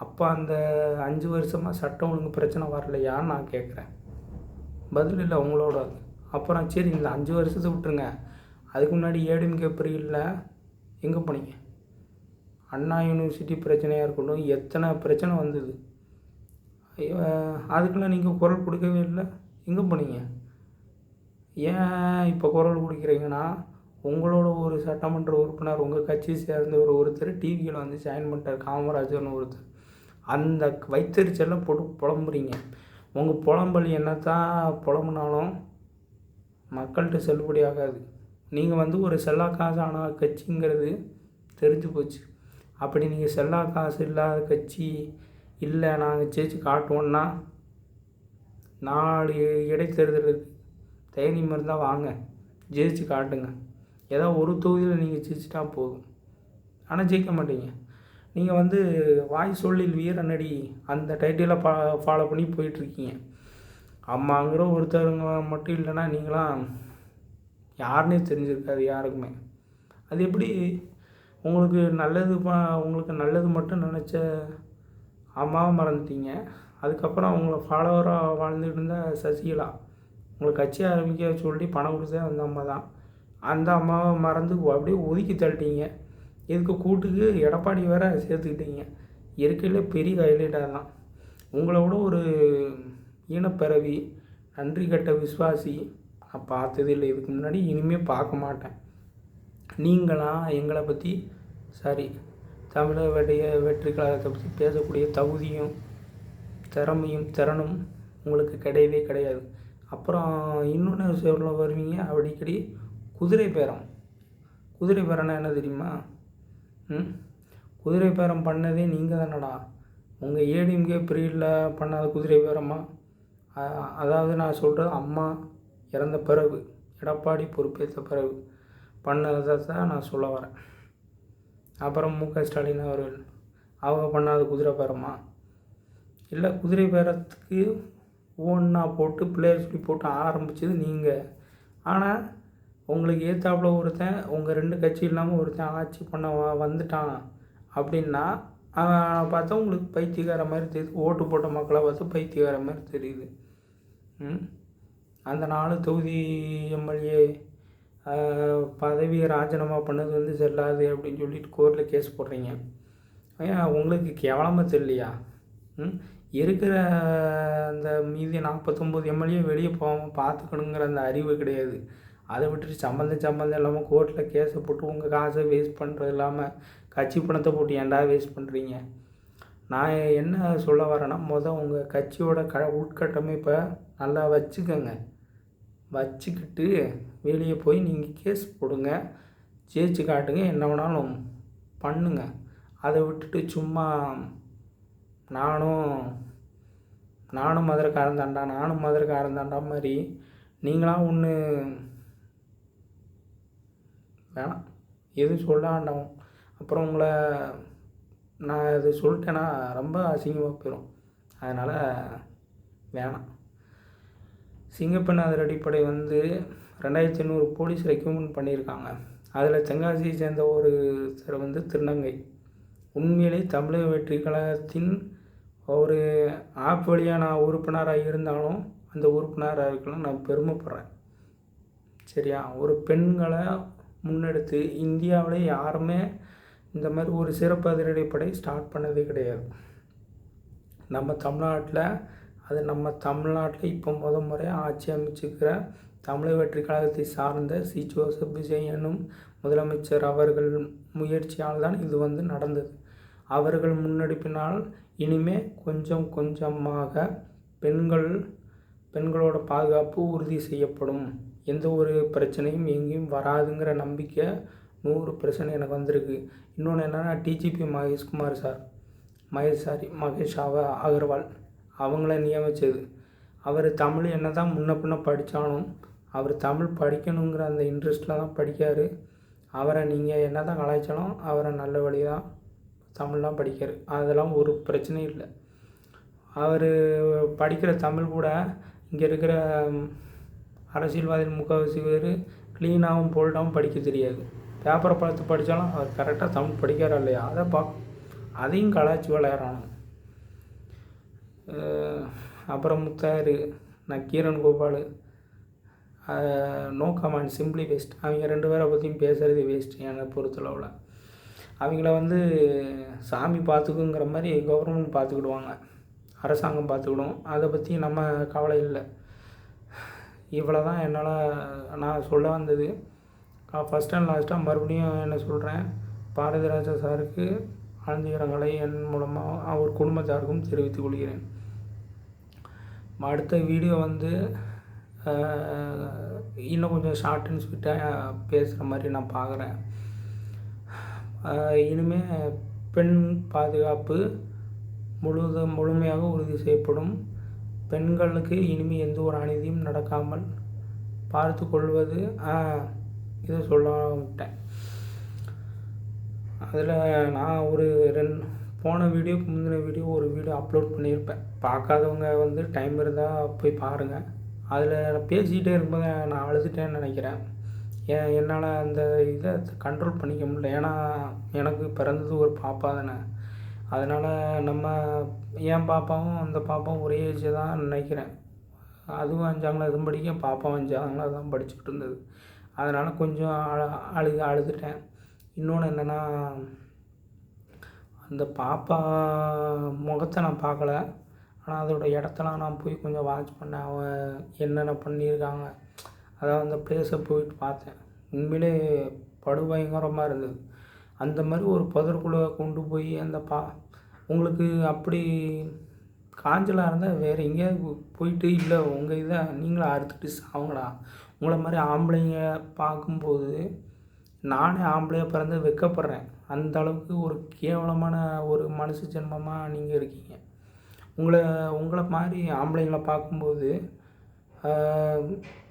அப்போ அந்த 5 வருஷமாக சட்டம் ஒழுங்கு பிரச்சனை வரலையான்னு நான் கேட்குறேன். பதில் இல்லை உங்களோட. அப்புறம் சரி, இந்த 5 வருஷத்தை விட்டுருங்க. அதுக்கு முன்னாடி ஏடிஎம்கே பீரியடில் எங்கே போனீங்க? அண்ணா யூனிவர்சிட்டி பிரச்சனையாக இருக்கட்டும், எத்தனை பிரச்சனை வந்தது. அதுக்கெல்லாம் நீங்கள் குரல் கொடுக்கவே இல்லை. எங்கே போனீங்க? ஏன் இப்போ குரல் கொடுக்குறீங்கன்னா, உங்களோட ஒரு சட்டமன்ற உறுப்பினர் உங்கள் கட்சியை சேர்ந்த ஒருத்தர் டிவியில் ஜாயின் பண்ணிட்டார், காமராஜர்னு ஒருத்தர். அந்த வைத்தறிச்சலில் போட்டு புலம்புறீங்க. உங்கள் புலம்பல் என்னத்தான் புலம்புனாலும் மக்கள்கிட்ட செல்லுபடி ஆகாது. நீங்கள் ஒரு செல்லா காசான கட்சிங்கிறது தெரிஞ்சு போச்சு. அப்படி நீங்கள் செல்லா காசு இல்லாத கட்சி இல்லை, நாங்கள் ஜெயிச்சு காட்டுவோன்னா 4 இடைத்தேர்தல் இருக்குது, தைரியம் இருந்தால் வாங்க ஜெயிச்சு காட்டுங்க. ஏதோ ஒரு தொகுதியில் நீங்கள் ஜெயிச்சிட்டா போதும். ஆனால் ஜெயிக்க மாட்டீங்க. நீங்கள் வாய் சொல்லில் வீரநடி அந்த டைட்டிலை ஃபாலோ பண்ணி போயிட்டுருக்கீங்க. அம்மாங்கிற ஒருத்தருங்க மட்டும் இல்லைன்னா நீங்களாம் யாருன்னே தெரிஞ்சிருக்காது யாருக்குமே. அது எப்படி உங்களுக்கு உங்களுக்கு நல்லது மட்டும் நினச்ச அம்மாவை மறந்துட்டீங்க. அதுக்கப்புறம் அவங்கள ஃபாலோவராக வாழ்ந்துட்டு இருந்த சசிகலா உங்களை கட்சி ஆரம்பிக்க சொல்லி பணம் கொடுத்தே அந்த அம்மா தான். அந்த அம்மாவை மறந்து அப்படியே ஒதுக்கி தள்ளிட்டீங்க. இதுக்கு கூட்டுக்கு எடப்பாடி வேற சேர்த்துக்கிட்டீங்க. இருக்கையில் பெரிய ஹைலைட்டாக தான். உங்களை விட ஒரு ஈனப்பிறவி, நன்றி கட்ட விசுவாசி நான் பார்த்தது இல்லை. இதுக்கு முன்னாடி இனிமேல் பார்க்க மாட்டேன். நீங்களாம் எங்களை பற்றி தமிழக வெற்றி கழகத்தை பற்றி பேசக்கூடிய தகுதியும் திறனும் உங்களுக்கு கிடையவே கிடையாது. அப்புறம் இன்னொன்று சொல்ல வருவீங்க அடிக்கடி குதிரை பேரம்னா என்ன தெரியுமா? குதிரை பேரம் பண்ணதே நீங்கள் தானடா. உங்கள் ஏடிஎம்கே பீரியடில் பண்ணாத குதிரை பேரமா? அதாவது நான் சொல்கிறது அம்மா இறந்த பிறகு, எடப்பாடி பொறுப்பேற்ற பிறகு பண்ணதை தான் நான் சொல்ல வரேன். அப்புறம் மு.க. ஸ்டாலின் அவர்கள் அவங்க பண்ணாத குதிரை பேரமா? இல்லை, குதிரை பேரத்துக்கு ஒன்றா போட்டு பிள்ளையர் சொல்லி போட்டு ஆரம்பித்தது நீங்கள். ஆனால் உங்களுக்கு ஏற்றாப்புல ஒருத்தன் உங்கள் 2 கட்சி இல்லாமல் ஒருத்தன் ஆட்சி பண்ண வந்துட்டான் அப்படின்னா பார்த்தா உங்களுக்கு பைத்தியக்கார மாதிரி தெரியுது. ஓட்டு போட்ட மக்களை பார்த்து பைத்தியக்கார மாதிரி தெரியுது. அந்த 4 தொகுதி எம்எல்ஏ பதவியை ராஜினாமா பண்ணது செல்லாது அப்படின்னு சொல்லிட்டு கோர்ட்டில் கேஸ் போடுறீங்க. ஏன் உங்களுக்கு கேவலமாக தெரியலையா? இருக்கிற அந்த மீதி 49 எம்எல்ஏ வெளியே போகாமல் பார்த்துக்கணுங்கிற அந்த அறிவு கிடையாது. அதை விட்டுட்டு சம்மந்தம் இல்லாமல் கோர்ட்டில் கேஸை போட்டு உங்கள் காசை வேஸ்ட் பண்ணுறது இல்லாமல் கட்சி பணத்தை போட்டு ஏன்டா வேஸ்ட் பண்ணுறீங்க? நான் என்ன சொல்ல வரேன்னா, உங்கள் கட்சியோட உட்கட்டமைப்பை நல்லா வச்சுக்கிட்டு வெளியே போய் நீங்கள் கேஸ் போடுங்க, ஜெயிச்சு காட்டுங்க, என்ன வேணாலும் பண்ணுங்க. அதை விட்டுட்டு சும்மா நானும் மதுரைக்காரன் தாண்டா மாதிரி நீங்களாம் ஒன்று வேணாம், எதுவும் சொல்ல வேண்டாம். அப்புறம் உங்களை நான் இது சொல்லிட்டேன்னா ரொம்ப அசிங்கமாக போயிடும். அதனால் வேணாம். சிங்கப்பெண்ணாதர் அடிப்படை 2500 போலீஸ் ரெக்ரூட்மெண்ட் பண்ணியிருக்காங்க. அதில் தென்காசியை சேர்ந்த ஒருத்தர் திருநங்கை. உண்மையிலே தமிழக வெற்றி கழகத்தின் ஒரு ஆப் வழியாக நான் உறுப்பினராக இருந்தாலும் அந்த உறுப்பினராக இருக்கலாம் நான் பெருமைப்படுறேன். சரியா? ஒரு பெண்களை முன்னெடுத்து இந்தியாவிலே யாருமே இந்த மாதிரி ஒரு சிறப்பு அதிரடிப்படை ஸ்டார்ட் பண்ணதே கிடையாது. நம்ம தமிழ்நாட்டில் இப்போ முறையாக ஆட்சி அமைச்சிருக்கிற தமிழக வெற்றி கழகத்தை சார்ந்த சி. ஜோசப் விஜய் என்னும் முதலமைச்சர் அவர்கள் முயற்சியால் தான் இது நடந்தது. அவர்கள் முன்னெடுப்பினால் இனிமே கொஞ்சம் கொஞ்சமாக பெண்களோட பாதுகாப்பு உறுதி செய்யப்படும். எந்த ஒரு பிரச்சனையும் எங்கேயும் வராதுங்கிற நம்பிக்கை 100% எனக்கு வந்திருக்கு. இன்னொன்று என்னென்னா, டிஜிபி மகேஷ் அகர்வால் அவங்கள நியமித்தது. அவர் தமிழ் என்ன தான் முன்ன பின்ன படித்தாலும் அவர் தமிழ் படிக்கணுங்கிற அந்த இன்ட்ரெஸ்ட்டில் தான் படிக்கார். அவரை நீங்கள் என்ன தான் கலாய்ச்சாலும் அவரை நல்ல வழி தான் தமிழ்லாம் படிக்கார். அதெல்லாம் ஒரு பிரச்சனையும் இல்லை. அவர் படிக்கிற தமிழ் கூட இங்கே இருக்கிற அரசியல்வாதிகள் முக்கால்வாசி பேர் க்ளீனாகவும் போல்டாகவும் படிக்க தெரியாது. பேப்பரை பார்த்து படித்தாலும் அவர் கரெக்டாக தமிழ் படிக்கிறார் இல்லையா அதையும் கலாய்ச்சி விளையாடுறாங்க. அப்புறம் முத்தாரு, Nakkeeran Gopal, no comment, simply waste. அவங்க 2 பேரை பற்றியும் பேசுகிறது வேஸ்ட் என்னை பொறுத்தளவில். அவங்கள சாமி பார்த்துக்குங்கிற மாதிரி கவர்மெண்ட் பார்த்துக்கிடுவாங்க, அரசாங்கம் பார்த்துக்கிடும். அதை பற்றி நம்ம கவலை இல்லை. இவ்வளோ தான் நான் சொல்ல வந்தது. ஃபஸ்ட் அண்ட் லாஸ்ட்டாக மறுபடியும் என்ன சொல்கிறேன், பாரதி ராஜா சாருக்கு ஆழ்ந்த இரங்கலை என் மூலமாக அவர் குடும்பத்தாருக்கும் தெரிவித்துக் கொள்கிறேன். அடுத்த வீடியோ இன்னும் கொஞ்சம் ஷார்ட் அண்ட் ஸ்வீட்டாக பேசுகிற மாதிரி நான் பார்க்குறேன். இனிமேல் பெண் பாதுகாப்பு முழுமையாக உறுதி செய்யப்படும். பெண்களுக்கு இனிமேல் எந்த ஒரு அநீதியும் நடக்காமல் பார்த்து கொள்வது இதை சொல்ல விட்டேன். அதில் நான் ஒரு போன வீடியோக்கு முந்தின வீடியோ ஒரு வீடியோ அப்லோட் பண்ணியிருப்பேன். பார்க்காதவங்க வந்து டைம் இருந்தால் போய் பாருங்கள். அதில் நான் பேசிக்கிட்டே இருக்கும்போது நான் அழுதுட்டேன்னு நினைக்கிறேன். என்னால் அந்த இதை கண்ட்ரோல் பண்ணிக்க முடியல. ஏன்னா எனக்கு பிறந்தது ஒரு பாப்பா தானே. அதனால் நம்ம என் பாப்பாவும் அந்த பாப்பாவும் ஒரே ஏஜ் தான் நினைக்கிறேன். அதுவும் 5ஆம் படிக்கும், பாப்பாவும் 5ஆம் தான் படிச்சுக்கிட்டு இருந்தது. அதனால் கொஞ்சம் அழுதுட்டேன். இன்னொன்று என்னென்னா, அந்த பாப்பா முகத்தை நான் பார்க்கல. ஆனால் அதோடய இடத்தெல்லாம் நான் போய் கொஞ்சம் வாட்ச் பண்ணேன். அவன் என்னென்ன பண்ணியிருக்காங்க, அதாவது அந்த ப்ளேஸை போயிட்டு பார்த்தேன். உண்மையிலே படுபயங்கரமாக இருந்தது. அந்த மாதிரி ஒரு புதருக்குள்ளே கொண்டு போய் அந்த உங்களுக்கு அப்படி காய்ச்சலாக இருந்தால் வேறு எங்கேயாவது போயிட்டு, இல்லை உங்கள் இதை நீங்களும் அறுத்துட்டு சாவுங்களா. உங்களை மாதிரி ஆம்பளைங்க பார்க்கும்போது நானே ஆம்பளையாக பிறந்து வெட்கப்படுறேன். அந்த அளவுக்கு ஒரு கேவலமான ஒரு மனுஷ ஜென்மமாக நீங்கள் இருக்கீங்க. உங்களை மாதிரி ஆம்பளைங்களை பார்க்கும்போது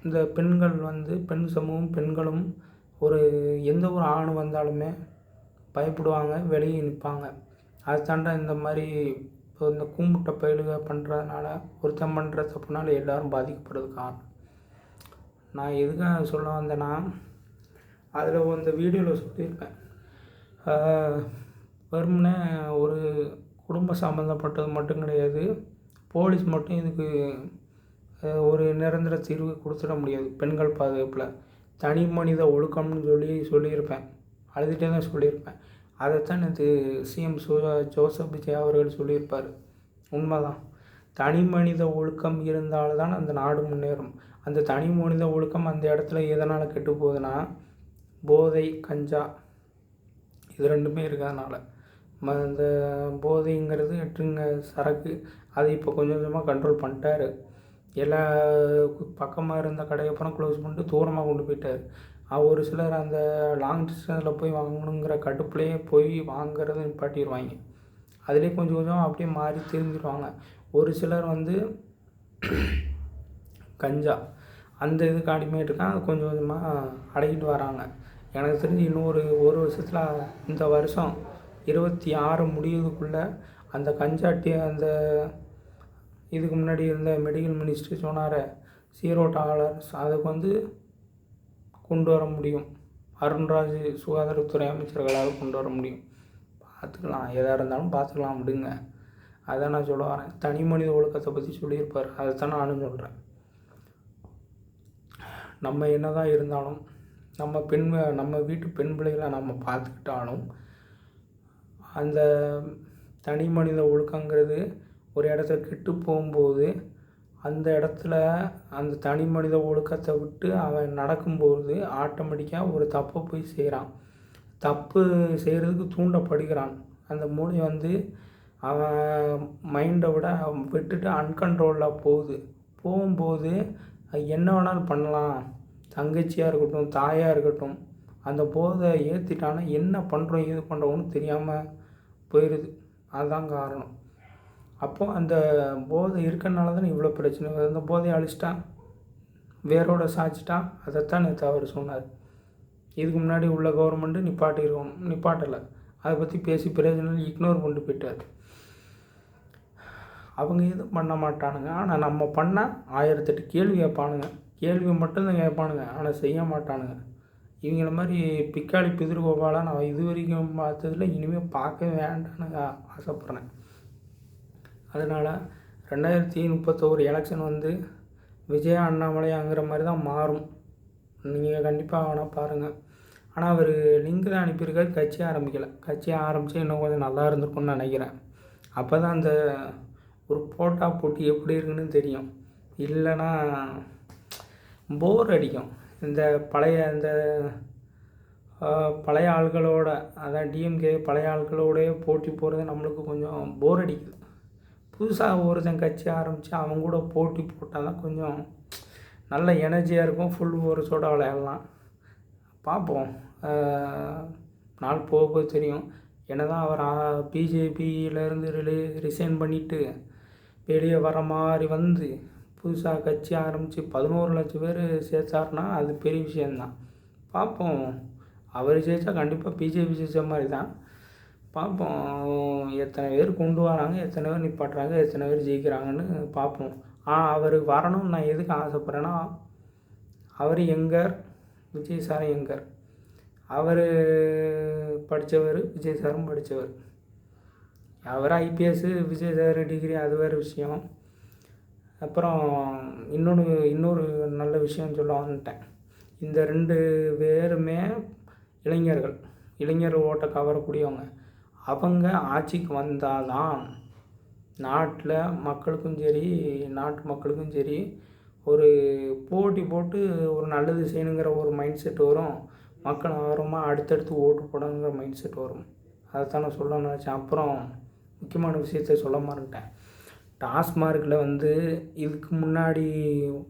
இந்த பெண்கள் வந்து பெண் சமூகம் பெண்களும் எந்த ஒரு ஆண் வந்தாலுமே பயப்படுவாங்க, வெளியே நிற்பாங்க. அதை தாண்ட இந்த மாதிரி இப்போ இந்த கூமுட்ட பயிலுக பண்ணுறதுனால, ஒருத்தன் பண்ணுற தப்புனால எல்லோரும் பாதிக்கப்படுறது காரணம். நான் எதுக்காக சொல்ல வந்தேன்னா, அதில் அந்த வீடியோவில் சொல்லியிருப்பேன். வெறுமனே ஒரு குடும்ப சம்மந்தப்பட்டது மட்டும் கிடையாது, போலீஸ் மட்டும் இதுக்கு ஒரு நிரந்தர தீர்வு கொடுத்துட முடியாது. பெண்கள் பாதுகாப்பில் தனி மனித ஒழுக்கம்னு சொல்லியிருப்பேன். அழுதுகிட்டே தான் சொல்லியிருப்பேன். அதைத்தான் நேற்று சிஎம் ஜோசப் விஜய் அவர்கள் சொல்லியிருப்பார். உண்மைதான். தனி மனித ஒழுக்கம் இருந்தால்தான் அந்த நாடு முன்னேறும். அந்த தனி மனித ஒழுக்கம் அந்த இடத்துல எதனால் கெட்டு போகுதுன்னா, போதை, கஞ்சா இது ரெண்டுமே இருக்கிறதுனால. இந்த போதைங்கிறது சரக்கு, அது இப்போ கொஞ்சம் கொஞ்சமாக கண்ட்ரோல் பண்ணிட்டாரு. எல்லா பக்கமாக இருந்த கடையப்புறம் க்ளோஸ் பண்ணிட்டு தூரமாக கொண்டு போயிட்டார். ஒரு சிலர் அந்த லாங் டிஸ்டன்ஸில் போய் வாங்கணுங்கிற கடுப்புலேயே போய் வாங்கிறத நிப்பாட்டிடுவாங்க. அதிலே கொஞ்சம் கொஞ்சம் அப்படியே மாறி திரும்பிடுவாங்க. ஒரு சிலர் வந்து கஞ்சா அந்த இதுக்கு அடிமையாக இருக்காங்க, அது கொஞ்சம் கொஞ்சமாக அடக்கிட்டு வராங்க. எனக்கு தெரிஞ்சு இன்னும் ஒரு வருஷத்தில், இந்த வருஷம் 26 முடியறதுக்குள்ளே அந்த கஞ்சாட்டி அந்த இதுக்கு முன்னாடி இருந்த மெடிக்கல் மினிஸ்டர் சொன்னார், ஜீரோ டாலர்ஸ், அதுக்கு வந்து கொண்டு வர முடியும். அருண்ராஜ் சுகாதாரத்துறை அமைச்சர்களால் கொண்டு வர முடியும். பார்த்துக்கலாம், எதாக இருந்தாலும் பார்த்துக்கலாம் விடுங்க. அதான் நான் சொல்ல வரேன். தனி மனித ஒழுக்கத்தை பற்றி சொல்லியிருப்பார். அதைத்தான் நானும் சொல்கிறேன். நம்ம என்ன தான் இருந்தாலும், நம்ம வீட்டு பெண் பிள்ளைகளை நம்ம பார்த்துக்கிட்டாலும், அந்த தனி மனித ஒழுக்கங்கிறது ஒரு இடத்த கெட்டு போகும்போது, அந்த இடத்துல அந்த தனி மனித ஒழுக்கத்தை விட்டு அவன் நடக்கும்போது ஆட்டோமேட்டிக்காக ஒரு தப்பை போய் செய்கிறான். தப்பு செய்கிறதுக்கு தூண்டப்படுகிறான். அந்த மூளை வந்து அவன் மைண்டை விட விட்டுட்டு அன்கண்ட்ரோலாக போகும்போது என்ன வேணாலும் பண்ணலாம். தங்கச்சியாக இருக்கட்டும், தாயாக இருக்கட்டும், அந்த போதை ஏற்றிட்டானா என்ன பண்ணுறோம் ஏது பண்ணுறோன்னு தெரியாமல் போயிடுது. அதுதான் காரணம். அப்போது அந்த போதை இருக்கிறனால தானே இவ்வளோ பிரச்சனை. அந்த போதையை அழிச்சிட்டான், வேரோட சாய்ச்சிட்டான். அதைத்தான் நேற்று அவர் சொன்னார். இதுக்கு முன்னாடி உள்ள கவர்மெண்ட்டு நிப்பாட்டலை. அதை பற்றி பேசி பிரயோஜனம் இக்னோர் பண்ணிட்டு போயிட்டார். அவங்க எதுவும் பண்ண மாட்டானுங்க. ஆனால் நம்ம பண்ணால் 1008 கேள்வி கேட்பானுங்க. கேள்வி மட்டும்தான் கேட்பானுங்க, ஆனால் செய்ய மாட்டானுங்க. இவங்கள மாதிரி பிக்காளி பிதிர்கோபாலாக நான் இது வரைக்கும் பார்த்ததில் இனிமேல் பார்க்க வேண்டான்னு ஆசைப்பட்றேன். அதனால் 2031 எலெக்ஷன் வந்து விஜயா அண்ணாமலையாங்கிற மாதிரி தான் மாறும். நீங்கள் கண்டிப்பாக வேணால் பாருங்கள். ஆனால் அவர் லிங்க் தான் அனுப்பியிருக்காரு, கட்சி ஆரம்பிக்கலை. கட்சி ஆரம்பித்து இன்னும் கொஞ்சம் நல்லா இருந்திருக்கும்னு நினைக்கிறேன். அப்போ தான் அந்த ஒரு போட்டி எப்படி இருக்குன்னு தெரியும். இல்லைன்னா போர் அடிக்கும். இந்த பழைய ஆள்களோட, அதான் டிஎம்கே பழைய ஆள்களோடய போட்டி போகிறது நம்மளுக்கு கொஞ்சம் போர் அடிக்குது. புதுசாக ஒருத்தன் கட்சி ஆரம்பித்து அவங்க கூட போட்டி போட்டால் தான் கொஞ்சம் நல்ல எனர்ஜியாக இருக்கும். ஃபுல் ஃபோர்ஸோட விளையாடலாம். பார்ப்போம், நாள் போக தெரியும். என்ன தான் அவர் பிஜேபியிலேருந்து ரிசைன் பண்ணிவிட்டு வெளியே வர மாதிரி வந்து புதுசாக கட்சி ஆரம்பித்து 11 லட்சம் பேர் சேர்த்தாருன்னா அது பெரிய விஷயந்தான். பார்ப்போம். அவர் ஜெயித்தா கண்டிப்பாக பிஜேபி ஜெயித்த மாதிரி தான். பார்ப்போம் எத்தனை பேர் கொண்டு வராங்க, எத்தனை பேர் நிப்பாட்டுறாங்க, எத்தனை பேர் ஜெயிக்கிறாங்கன்னு பார்ப்போம். அவர் வரணும்னு நான் எதுக்கு ஆசைப்பட்றேன்னா, அவர் யங்கர், விஜய் சார் யங்கர். அவர் படித்தவர், விஜய் சாரும் படித்தவர். அவர் ஐபிஎஸ், விஜய் சார் டிகிரி, அது வேறு விஷயம். அப்புறம் இன்னொரு நல்ல விஷயம் சொல்ல வந்துட்டேன். இந்த 2 பேருமே இளைஞர் ஓட்டை கவரக்கூடியவங்க. அவங்க ஆட்சிக்கு வந்தால் தான் நாட்டு மக்களுக்கும் சரி ஒரு போட்டி போட்டு ஒரு நல்லது செய்யணுங்கிற ஒரு மைண்ட் செட் வரும். மக்கள் ஆர்வமாக அடுத்தடுத்து ஓட்டு போடணுங்கிற மைண்ட் செட் வரும். அதைத்தான் நான் சொல்ல நினச்சேன். அப்புறம் முக்கியமான விஷயத்த சொல்ல மறந்துட்டேன். டாஸ்மார்க்கில் இதுக்கு முன்னாடி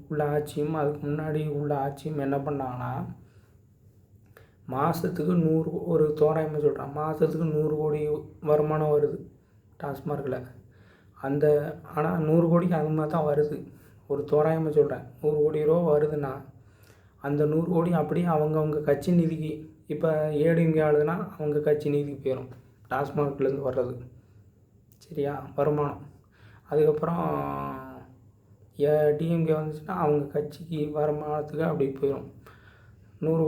உள்ள ஆட்சியும் அதுக்கு முன்னாடி உள்ள ஆட்சியும் என்ன பண்ணாங்கன்னா, மாதத்துக்கு ஒரு தோராயமாக சொல்கிறேன், மாதத்துக்கு 100 கோடி வருமானம் வருது டாஸ்மார்க்கில். ஆனால் 100 கோடிக்கு அது மாதிரி தான் வருது. ஒரு தோராயமாக சொல்கிறேன், 100 கோடி ரூபா வருதுன்னா அந்த 100 கோடி அப்படியே அவங்கவுங்க கட்சி நிதிக்கு, இப்போ ஏடிஎம்கே ஆளுதுன்னா அவங்க கட்சி நிதிக்கு போயிடும் டாஸ்மார்க்லேருந்து வர்றது. சரியா, வருமானம். அதுக்கப்புறம் டிஎம்கே வந்துச்சுன்னா அவங்க கட்சிக்கு வருமானத்துக்கு அப்படி போயிடும். 100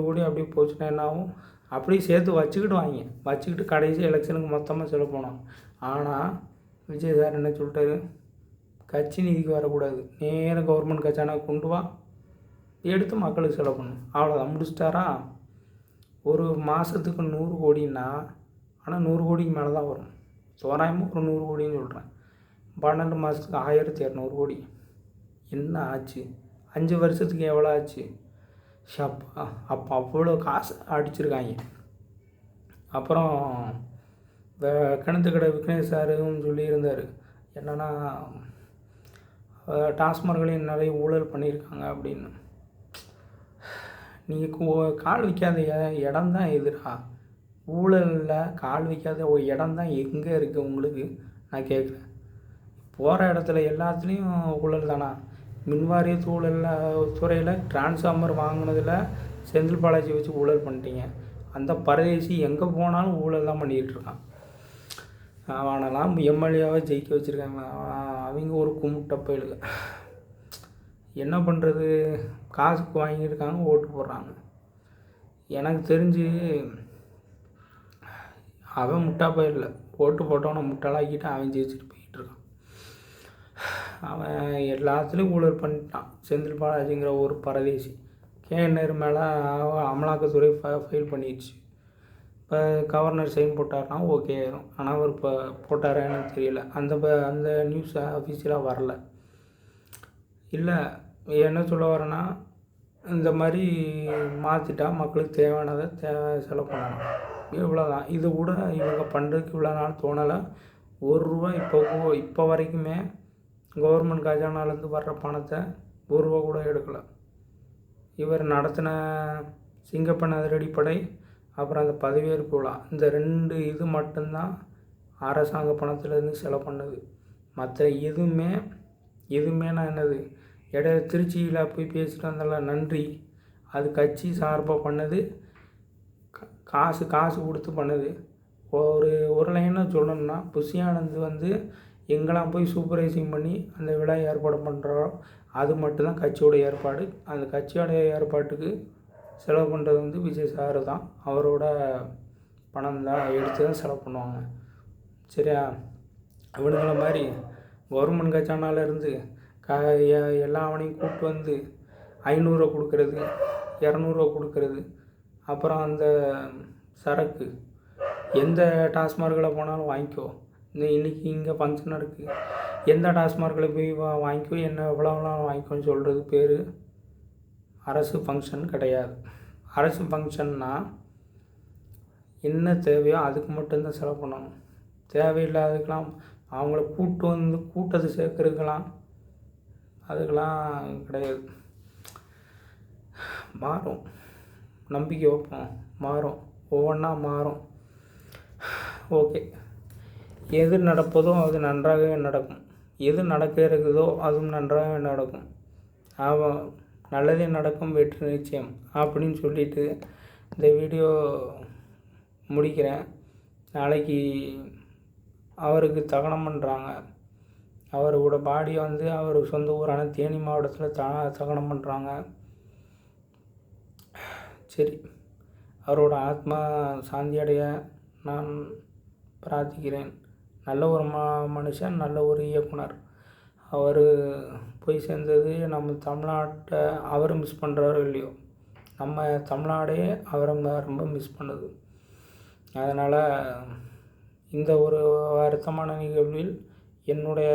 கோடி அப்படியே போச்சுன்னா என்ன ஆகும்? அப்படியே சேர்த்து வச்சுக்கிட்டு கடைசி எலெக்ஷனுக்கு மொத்தமாக செலவு போனோம். ஆனால் விஜய் சார் என்ன சொல்லிட்டாரு, கட்சி நிதிக்கு வரக்கூடாது, நேராக கவர்மெண்ட் கட்சானா கொண்டு வா, எடுத்து மக்களுக்கு செலவு பண்ணணும், அவ்வளோதான், முடிச்சிட்டாரா. ஒரு மாதத்துக்கு 100 கோடின்னா, ஆனால் 100 கோடிக்கு மேலே தான் வரும். தோராயமாக ஒரு 100 கோடின்னு சொல்கிறேன். 12 மாதத்துக்கு 1200 கோடி. என்ன ஆச்சு? 5 வருஷத்துக்கு எவ்வளோ ஆச்சு? அப்போ அவ்வளோ காசு அடிச்சிருக்காங்க. அப்புறம் கிணத்துக்கடை விக்னேஷ் சாரும் சொல்லியிருந்தார், என்னென்னா டாஸ்மார்க்லையும் நிறைய ஊழல் பண்ணியிருக்காங்க அப்படின்னு. நீங்கள் கால் வைக்காத இடம் தான் எதுடா? ஊழலில் கால் வைக்காத ஒரு இடம் தான் எங்கே இருக்குது உங்களுக்கு? நான் கேட்குறேன். போகிற இடத்துல எல்லாத்துலேயும் ஊழல் தானா? மின்வாரிய துறையில் டிரான்ஸ்ஃபார்மர் வாங்கினதில் செந்தில் பாலாஜி வச்சு ஊழல் பண்ணிட்டீங்க. அந்த பரதேசி எங்கே போனாலும் ஊழல் தான் பண்ணிக்கிட்டு இருக்கான். அவனெல்லாம் எம்எல்ஏவாக ஜெயிக்க வச்சுருக்காங்க. அவங்க ஒரு கும்பிட்ட பயிலுங்க. என்ன பண்ணுறது? காசுக்கு வாங்கியிருக்காங்க, ஓட்டு போடுறாங்க. எனக்கு தெரிஞ்சு அவன் முட்டா பயிரில் ஓட்டு போட்டவனை முட்டாளாக்கிட்டு அவன் ஜெயிச்சுட்டு போயிட்டுருக்கான். அவன் எல்லாத்துலேயும் ஊழல் பண்ணிட்டான். செந்தில் பாலாஜிங்கிற ஒரு பரதேசி. கேஎன்ஆர் மேலே அமலாக்கத்துறை ஃபைல் பண்ணிடுச்சு. இப்போ கவர்னர் சைன் போட்டார்னா ஓகே ஆயிரும். ஆனால் அவர் இப்போ போட்டாரா எனக்கு தெரியல. அந்த நியூஸ் அஃபிஷியலாக வரல. இல்லை, என்ன சொல்ல வரேன்னா, இந்த மாதிரி மாற்றிட்டா மக்களுக்கு தேவையானதை செலவு பண்ணணும், இவ்வளோதான். இது கூட இவங்க பண்ணுறதுக்கு இவ்வளோ நாள் தோணலை. ₹1 இப்போ வரைக்குமே கவர்மெண்ட் கஜானாலேருந்து வர்ற பணத்தை ₹1 கூட எடுக்கலை. இவர் நடத்தின சிங்கப்பெண் அதிரடிப்படை, அப்புறம் அந்த பதவியேற்பு விழா, இந்த 2 இது மட்டும்தான் அரசாங்க பணத்துலேருந்து செலவு பண்ணது. மற்ற எதுவுமே நான் என்னது இடையில திருச்சியில் போய் பேசிட்டு வந்தால, நன்றி, அது கட்சி சார்பாக பண்ணது, காசு கொடுத்து பண்ணது. ஒரு லைனாக சொல்லணும்னா, புஷி ஆனந்த் எங்கெல்லாம் போய் சூப்பர்வைசிங் பண்ணி அந்த விழா ஏற்பாடு பண்ணுறாரோ அது மட்டும்தான் கட்சியோட ஏற்பாடு. அந்த கட்சியோட ஏற்பாட்டுக்கு செலவு பண்ணுறது விஜய் சார் தான். அவரோட பணம் தான் எடுத்து தான் செலவு பண்ணுவாங்க. சரியா? இவனுங்களை மாதிரி கவர்மெண்ட் கட்சானாலேருந்து அவனையும் கூப்பிட்டு 500 கொடுக்கறது, 200 கொடுக்கறது. அப்புறம் அந்த சரக்கு எந்த டாஸ்மார்க்கில் போனாலும் வாங்கிக்கோ, இன்றைக்கி இங்கே ஃபங்க்ஷன் இருக்குது, எந்த டாஸ்மார்க்கில் போய் வாங்கிக்கோ, என்ன எவ்வளோலாம் வாங்கிக்கோன்னு சொல்கிறது பேர் அரசு ஃபங்க்ஷன் கிடையாது. அரசு ஃபங்க்ஷன்னால் என்ன தேவையோ அதுக்கு மட்டும்தான் செலவு பண்ணணும். தேவையில்லாததுக்கெலாம் அவங்கள கூட்டத்தை சேர்க்கறதுக்கெல்லாம் அதுக்கெல்லாம் கிடையாது. மாறும், நம்பிக்கை வைப்போம், மாறும், ஒவ்வொன்றா மாறும். ஓகே, எது நடப்பதோ அது நன்றாகவே நடக்கும், எது நடக்க இருக்குதோ அதுவும் நன்றாக நடக்கும். நல்லதே நடக்கும், வெற்றி நிச்சயம் அப்படின்னு சொல்லிட்டு இந்த வீடியோ முடிக்கிறேன். நாளைக்கு அவருக்கு தகனம் பண்ணுறாங்க. அவரோட பாடியை வந்து அவர் சொந்த ஊரான தேனி மாவட்டத்தில் தகனம் பண்ணுறாங்க. சரி, அவரோட ஆத்மா சாந்தி அடைய நான் பிரார்த்திக்கிறேன். நல்ல ஒரு மனுஷன், நல்ல ஒரு இயக்குனர். அவர் போய் சேர்ந்தது நம்ம தமிழ்நாட்டை அவர் மிஸ் பண்ணுறாரோ இல்லையோ, நம்ம தமிழ்நாடே அவரை ரொம்ப மிஸ் பண்ணுது. அதனால் இந்த ஒரு வருத்தமான நிகழ்வில் என்னுடைய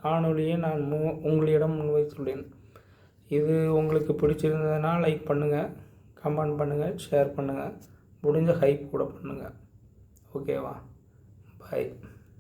காணொளியை நான் உங்களிடம் முன்வைத்துள்ளேன். இது உங்களுக்கு பிடிச்சிருந்ததுன்னா லைக் பண்ணுங்கள், கமெண்ட் பண்ணுங்கள், ஷேர் பண்ணுங்கள், முடிஞ்ச ஹைப் கூட பண்ணுங்கள். ஓகேவா? பாய்.